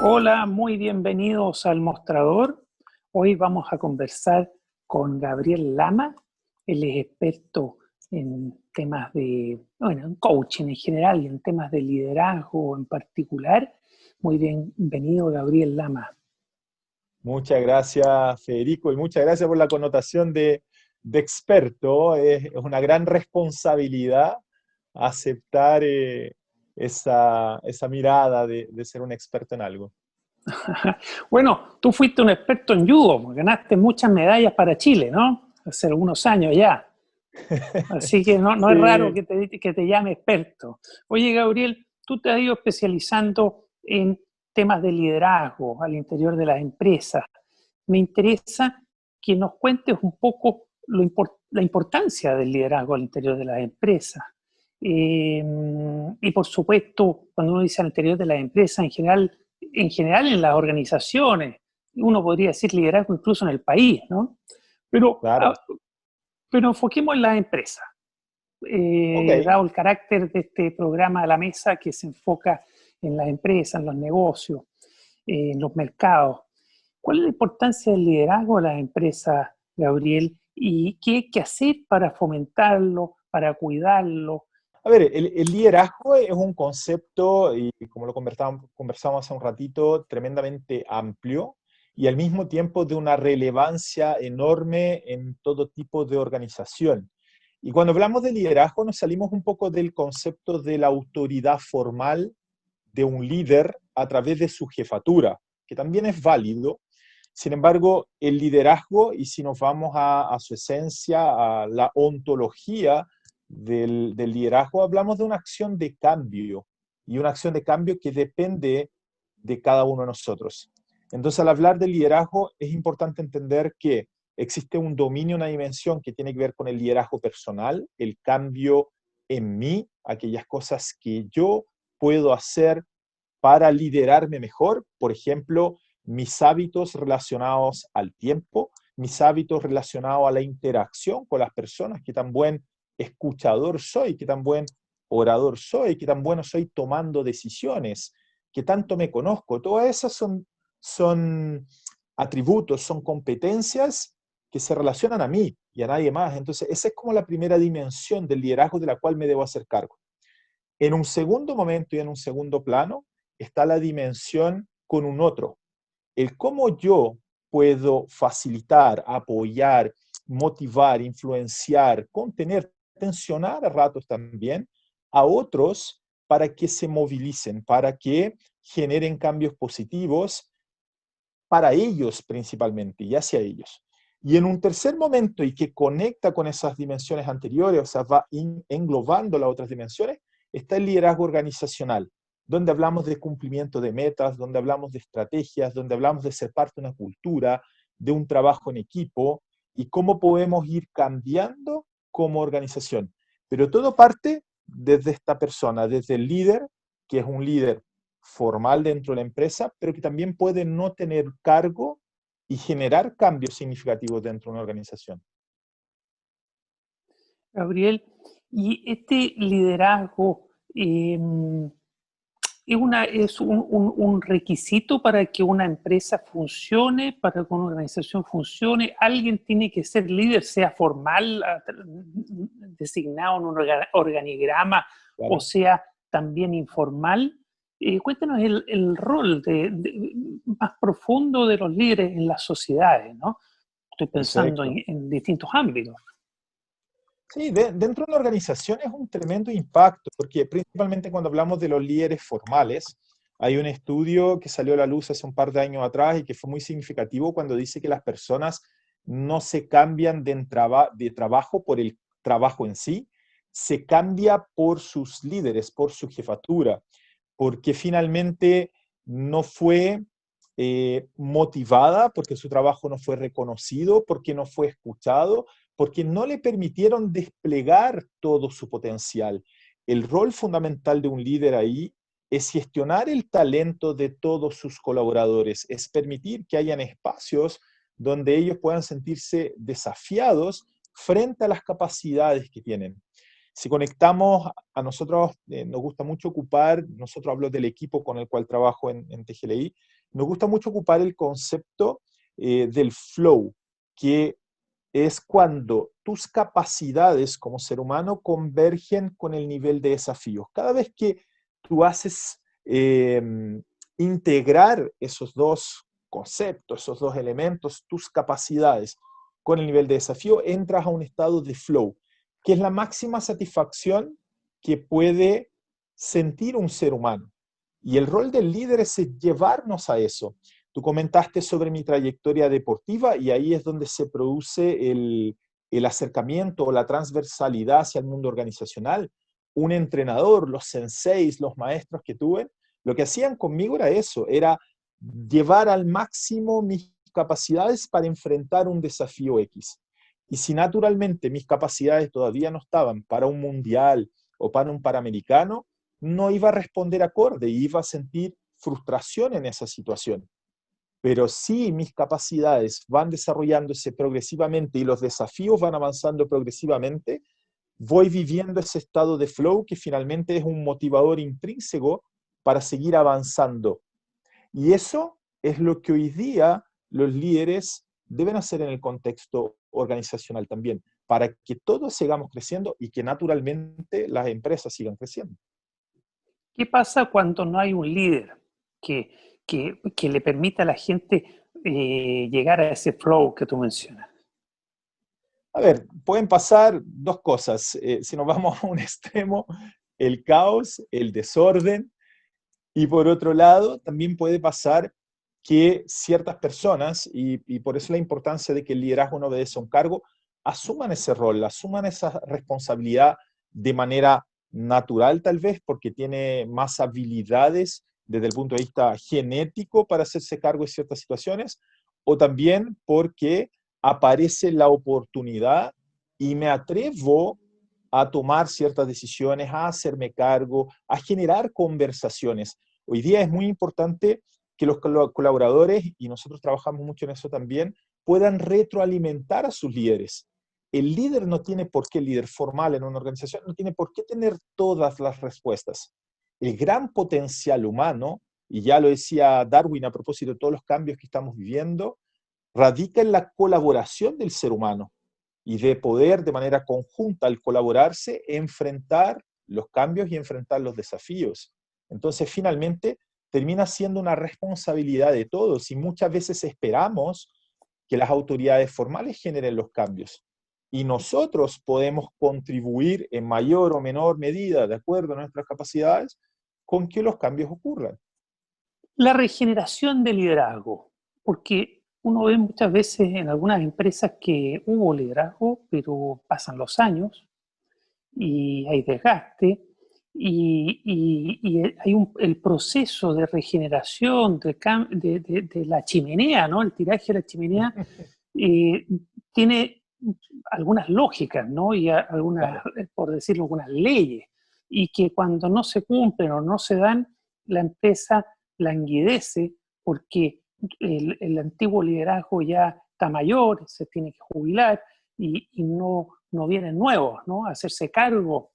Hola, muy bienvenidos al Mostrador. Hoy vamos a conversar con Gabriel Lama. Él es experto en temas bueno, en coaching en general y en temas de liderazgo en particular. Muy bienvenido, Gabriel Lama. Muchas gracias, Federico, y muchas gracias por la connotación de experto. Es una gran responsabilidad aceptar esa mirada de ser un experto en algo. Bueno, tú fuiste un experto en judo, ganaste muchas medallas para Chile, ¿no? Hace algunos años ya. Así que no es raro Sí, que te llame experto. Oye, Gabriel, tú te has ido especializando en temas de liderazgo al interior de las empresas. Me interesa que nos cuentes un poco la importancia del liderazgo al interior de las empresas. Y por supuesto, cuando uno dice al interior de las empresas, en general en las organizaciones, uno podría decir liderazgo incluso en el país, ¿no? Pero, claro. pero enfoquemos en las empresas, Ok. dado el carácter de este programa a la mesa que se enfoca en las empresas, en los negocios, en los mercados. ¿Cuál es la importancia del liderazgo de las empresas, Gabriel? ¿Y qué hay que hacer para fomentarlo, para cuidarlo? A ver, el liderazgo es un concepto, y como lo conversamos hace un ratito, tremendamente amplio y al mismo tiempo de una relevancia enorme en todo tipo de organización. Y cuando hablamos de liderazgo nos salimos un poco del concepto de la autoridad formal de un líder a través de su jefatura, que también es válido. Sin embargo, el liderazgo, y si nos vamos a su esencia, a la ontología del liderazgo, hablamos de una acción de cambio, y una acción de cambio que depende de cada uno de nosotros. Entonces, al hablar de liderazgo, es importante entender que existe un dominio, una dimensión que tiene que ver con el liderazgo personal, el cambio en mí, aquellas cosas que yo puedo hacer para liderarme mejor. Por ejemplo, mis hábitos relacionados al tiempo, mis hábitos relacionados a la interacción con las personas, qué tan buen escuchador soy, qué tan buen orador soy, qué tan bueno soy tomando decisiones, qué tanto me conozco. Todas esas son atributos, son competencias que se relacionan a mí y a nadie más. Entonces, esa es como la primera dimensión del liderazgo de la cual me debo hacer cargo. En un segundo momento y en un segundo plano está la dimensión con un otro. El cómo yo puedo facilitar, apoyar, motivar, influenciar, contener, tensionar a ratos también a otros para que se movilicen, para que generen cambios positivos para ellos principalmente y hacia ellos. Y en un tercer momento, y que conecta con esas dimensiones anteriores, o sea, va englobando las otras dimensiones, está el liderazgo organizacional, donde hablamos de cumplimiento de metas, donde hablamos de estrategias, donde hablamos de ser parte de una cultura, de un trabajo en equipo, y cómo podemos ir cambiando como organización. Pero todo parte desde esta persona, desde el líder, que es un líder formal dentro de la empresa, pero que también puede no tener cargo y generar cambios significativos dentro de una organización. Gabriel, y este liderazgo es un requisito para que una empresa funcione, para que una organización funcione. Alguien tiene que ser líder, sea formal, designado en un organigrama, o Claro. sea también informal. Cuéntanos el rol más profundo de los líderes en las sociedades, ¿no? Estoy pensando Perfecto. en distintos ámbitos. Sí, dentro de una organización es un tremendo impacto, porque principalmente cuando hablamos de los líderes formales, hay un estudio que salió a la luz hace un par de años atrás y que fue muy significativo cuando dice que las personas no se cambian de trabajo por el trabajo en sí, se cambia por sus líderes, por su jefatura, porque finalmente no fue motivada, porque su trabajo no fue reconocido, porque no fue escuchado, porque no le permitieron desplegar todo su potencial. El rol fundamental de un líder ahí es gestionar el talento de todos sus colaboradores, es permitir que hayan espacios donde ellos puedan sentirse desafiados frente a las capacidades que tienen. Si conectamos, a nosotros nos gusta mucho ocupar, nosotros hablo del equipo con el cual trabajo en TGLI, nos gusta mucho ocupar el concepto del flow, que es cuando tus capacidades como ser humano convergen con el nivel de desafíos. Cada vez que tú haces integrar esos dos conceptos, esos dos elementos, tus capacidades con el nivel de desafío, entras a un estado de flow, que es la máxima satisfacción que puede sentir un ser humano. Y el rol del líder es llevarnos a eso. Tú comentaste sobre mi trayectoria deportiva y ahí es donde se produce el acercamiento o la transversalidad hacia el mundo organizacional. Un entrenador, los senseis, los maestros que tuve, lo que hacían conmigo era eso, era llevar al máximo mis capacidades para enfrentar un desafío X. Y si naturalmente mis capacidades todavía no estaban para un mundial o para un panamericano, no iba a responder acorde y iba a sentir frustración en esa situación. Pero si mis capacidades van desarrollándose progresivamente y los desafíos van avanzando progresivamente, voy viviendo ese estado de flow que finalmente es un motivador intrínseco para seguir avanzando. Y eso es lo que hoy día los líderes deben hacer en el contexto organizacional también, para que todos sigamos creciendo y que naturalmente las empresas sigan creciendo. ¿Qué pasa cuando no hay un líder que le permita a la gente llegar a ese flow que tú mencionas? A ver, pueden pasar dos cosas. Si nos vamos a un extremo, el caos, el desorden, y por otro lado, también puede pasar que ciertas personas, y por eso la importancia de que el liderazgo no obedece a un cargo, asuman ese rol, asuman esa responsabilidad de manera natural tal vez, porque tiene más habilidades desde el punto de vista genético para hacerse cargo de ciertas situaciones, o también porque aparece la oportunidad y me atrevo a tomar ciertas decisiones, a hacerme cargo, a generar conversaciones. Hoy día es muy importante que los colaboradores, y nosotros trabajamos mucho en eso también, puedan retroalimentar a sus líderes. El líder no tiene por qué, el líder formal en una organización, no tiene por qué tener todas las respuestas. El gran potencial humano, y ya lo decía Darwin a propósito de todos los cambios que estamos viviendo, radica en la colaboración del ser humano y de poder de manera conjunta al colaborarse enfrentar los cambios y enfrentar los desafíos. Entonces finalmente termina siendo una responsabilidad de todos y muchas veces esperamos que las autoridades formales generen los cambios. Y nosotros podemos contribuir en mayor o menor medida, de acuerdo a nuestras capacidades, con que los cambios ocurran. La regeneración de liderazgo, porque uno ve muchas veces en algunas empresas que hubo liderazgo, pero pasan los años y hay desgaste y hay el proceso de regeneración de la chimenea, ¿no? El tiraje de la chimenea eh, tiene algunas lógicas, ¿no? Y algunas, Claro. por decirlo, algunas leyes, y que cuando no se cumplen o no se dan, la empresa languidece porque el antiguo liderazgo ya está mayor, se tiene que jubilar y no vienen nuevos, ¿no? A hacerse cargo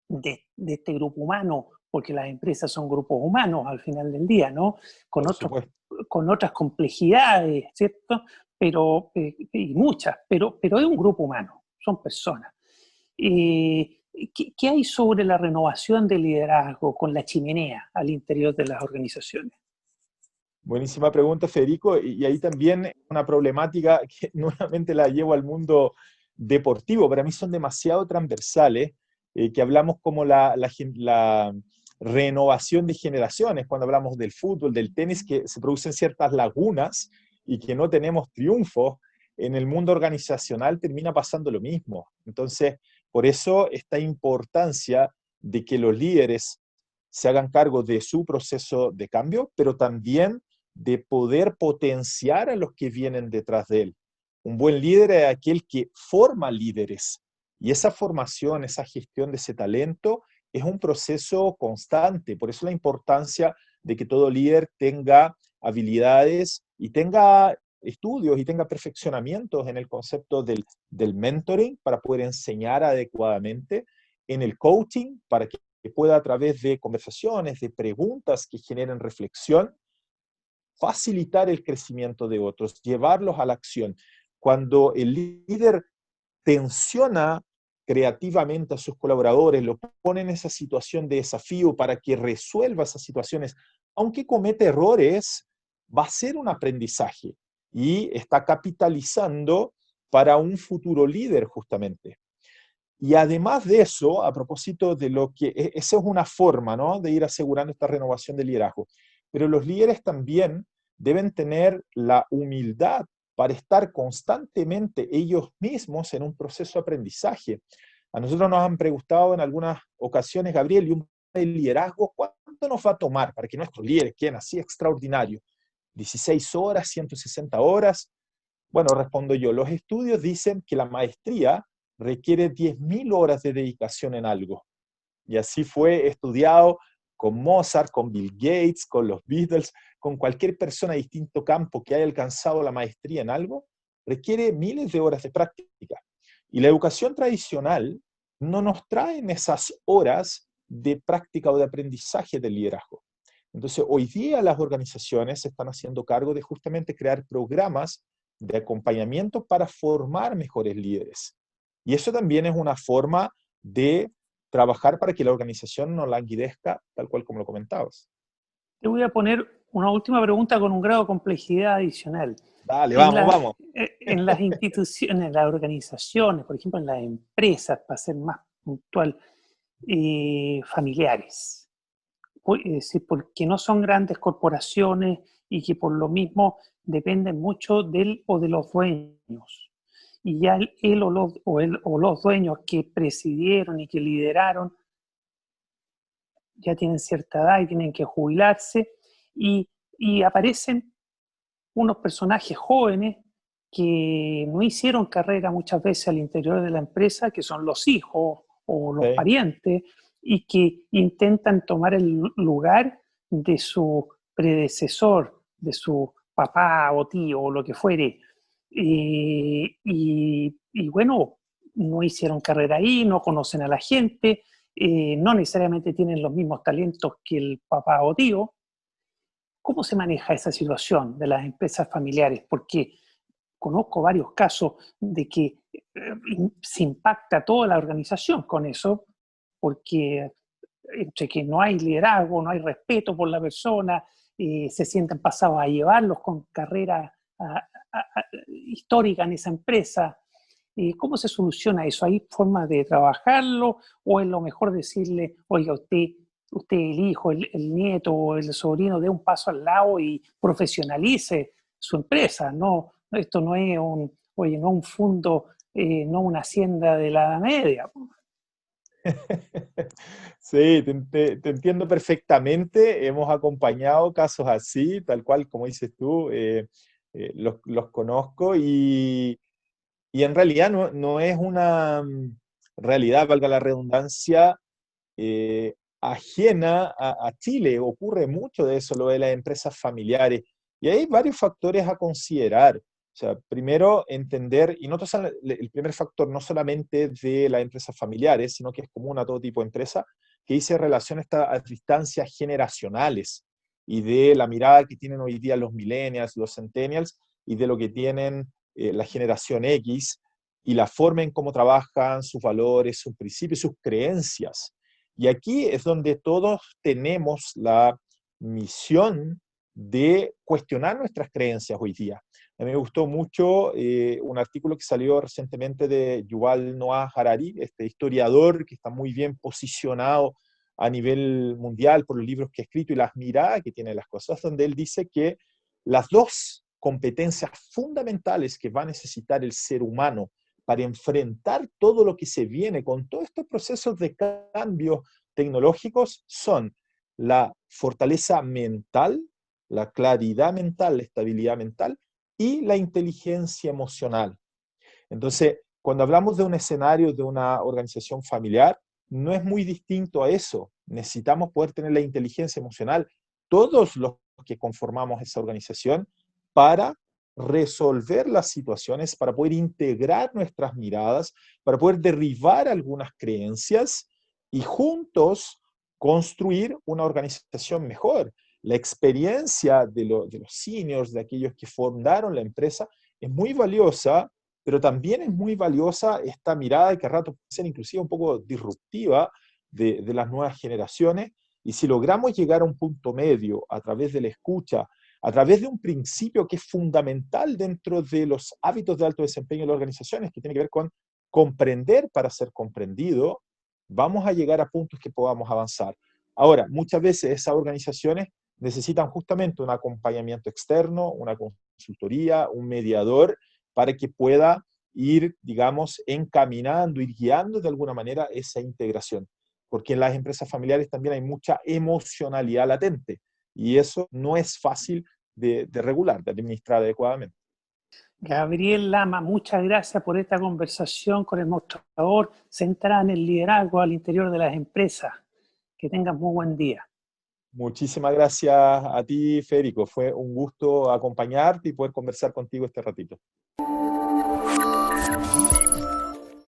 de este grupo humano, porque las empresas son grupos humanos al final del día, ¿no? Con, Por otros, supuesto. con otras complejidades, ¿cierto? Y muchas, pero es un grupo humano, son personas. ¿Qué hay sobre la renovación del liderazgo con la chimenea al interior de las organizaciones? Buenísima pregunta, Federico. Y ahí también una problemática que nuevamente la llevo al mundo deportivo. Para mí son demasiado transversales, que hablamos como la renovación de generaciones, cuando hablamos del fútbol, del tenis, que se producen ciertas lagunas y que no tenemos triunfos. En el mundo organizacional termina pasando lo mismo. Entonces, por eso esta importancia de que los líderes se hagan cargo de su proceso de cambio, pero también de poder potenciar a los que vienen detrás de él. Un buen líder es aquel que forma líderes. Y esa formación, esa gestión de ese talento es un proceso constante. Por eso la importancia de que todo líder tenga habilidades y tenga estudios y tenga perfeccionamientos en el concepto del mentoring para poder enseñar adecuadamente en el coaching para que pueda, a través de conversaciones, de preguntas que generen reflexión, facilitar el crecimiento de otros, llevarlos a la acción. Cuando el líder tensiona creativamente a sus colaboradores, lo pone en esa situación de desafío para que resuelva esas situaciones, aunque cometa errores, va a ser un aprendizaje y está capitalizando para un futuro líder justamente. Y además de eso, a propósito de lo que, esa es una forma, ¿no?, de ir asegurando esta renovación del liderazgo, pero los líderes también deben tener la humildad para estar constantemente ellos mismos en un proceso de aprendizaje. A nosotros nos han preguntado en algunas ocasiones, Gabriel, ¿y un liderazgo cuánto nos va a tomar para que nuestros líderes queden así extraordinarios? ¿16 horas, 160 horas? Bueno, respondo yo, los estudios dicen que la maestría requiere 10.000 horas de dedicación en algo. Y así fue estudiado con Mozart, con Bill Gates, con los Beatles, con cualquier persona de distinto campo que haya alcanzado la maestría en algo, requiere miles de horas de práctica. Y la educación tradicional no nos trae esas horas de práctica o de aprendizaje del liderazgo. Entonces, hoy día las organizaciones se están haciendo cargo de justamente crear programas de acompañamiento para formar mejores líderes. Y eso también es una forma de trabajar para que la organización no languidezca, tal cual como lo comentabas. Te voy a poner una última pregunta con un grado de complejidad adicional. Dale, En, vamos, vamos. en las instituciones, en las organizaciones, por ejemplo, en las empresas, para ser más puntual, familiares, es decir, porque no son grandes corporaciones y que por lo mismo dependen mucho del o de los dueños. Y ya él o los dueños que presidieron y que lideraron ya tienen cierta edad y tienen que jubilarse, y aparecen unos personajes jóvenes que no hicieron carrera muchas veces al interior de la empresa, que son los hijos o los Okay. parientes, y que intentan tomar el lugar de su predecesor, de su papá o tío o lo que fuere. Y bueno, no hicieron carrera ahí, no conocen a la gente, no necesariamente tienen los mismos talentos que el papá o tío. ¿Cómo se maneja esa situación de las empresas familiares? Porque conozco varios casos de que se impacta toda la organización con eso, porque entre que no hay liderazgo, no hay respeto por la persona, se sienten pasados a llevarlos con carrera histórica en esa empresa. ¿Cómo se soluciona eso? ¿Hay formas de trabajarlo o es lo mejor decirle, oiga, usted el hijo, el nieto o el sobrino, dé un paso al lado y profesionalice su empresa? No, esto no es oye, no un fondo, no una hacienda de la Edad Media. Sí, te entiendo perfectamente. Hemos acompañado casos así, tal cual como dices tú, los conozco y en realidad no es una realidad, valga la redundancia, ajena a Chile. Ocurre mucho de eso, lo de las empresas familiares. Y hay varios factores a considerar. O sea, primero, entender, y no el primer factor no solamente de las empresas familiares, sino que es común a todo tipo de empresa, que dice relación a estas distancias generacionales y de la mirada que tienen hoy día los millennials, los centennials, y de lo que tienen la generación X, y la forma en cómo trabajan, sus valores, sus principios, sus creencias. Y aquí es donde todos tenemos la misión de cuestionar nuestras creencias hoy día. A mí me gustó mucho un artículo que salió recientemente de Yuval Noah Harari, este historiador que está muy bien posicionado a nivel mundial por los libros que ha escrito y las miradas que tiene las cosas, donde él dice que las dos competencias fundamentales que va a necesitar el ser humano para enfrentar todo lo que se viene con todos estos procesos de cambios tecnológicos son la fortaleza mental, la claridad mental, la estabilidad mental y la inteligencia emocional. Entonces, cuando hablamos de un escenario de una organización familiar, no es muy distinto a eso. Necesitamos poder tener la inteligencia emocional, todos los que conformamos esa organización, para resolver las situaciones, para poder integrar nuestras miradas, para poder derribar algunas creencias y juntos construir una organización mejor. La experiencia de los seniors, de aquellos que fundaron la empresa, es muy valiosa, pero también es muy valiosa esta mirada que a rato puede ser inclusive un poco disruptiva de las nuevas generaciones. Y si logramos llegar a un punto medio a través de la escucha, a través de un principio que es fundamental dentro de los hábitos de alto desempeño de las organizaciones, que tiene que ver con comprender para ser comprendido, vamos a llegar a puntos que podamos avanzar. Ahora, muchas veces esas organizaciones necesitan justamente un acompañamiento externo, una consultoría, un mediador, para que pueda ir, digamos, encaminando, ir guiando de alguna manera esa integración. Porque en las empresas familiares también hay mucha emocionalidad latente y eso no es fácil de regular, de administrar adecuadamente. Gabriel Lama, muchas gracias por esta conversación con el mostrador centrada en el liderazgo al interior de las empresas. Que tengas muy buen día. Muchísimas gracias a ti, Federico. Fue un gusto acompañarte y poder conversar contigo este ratito.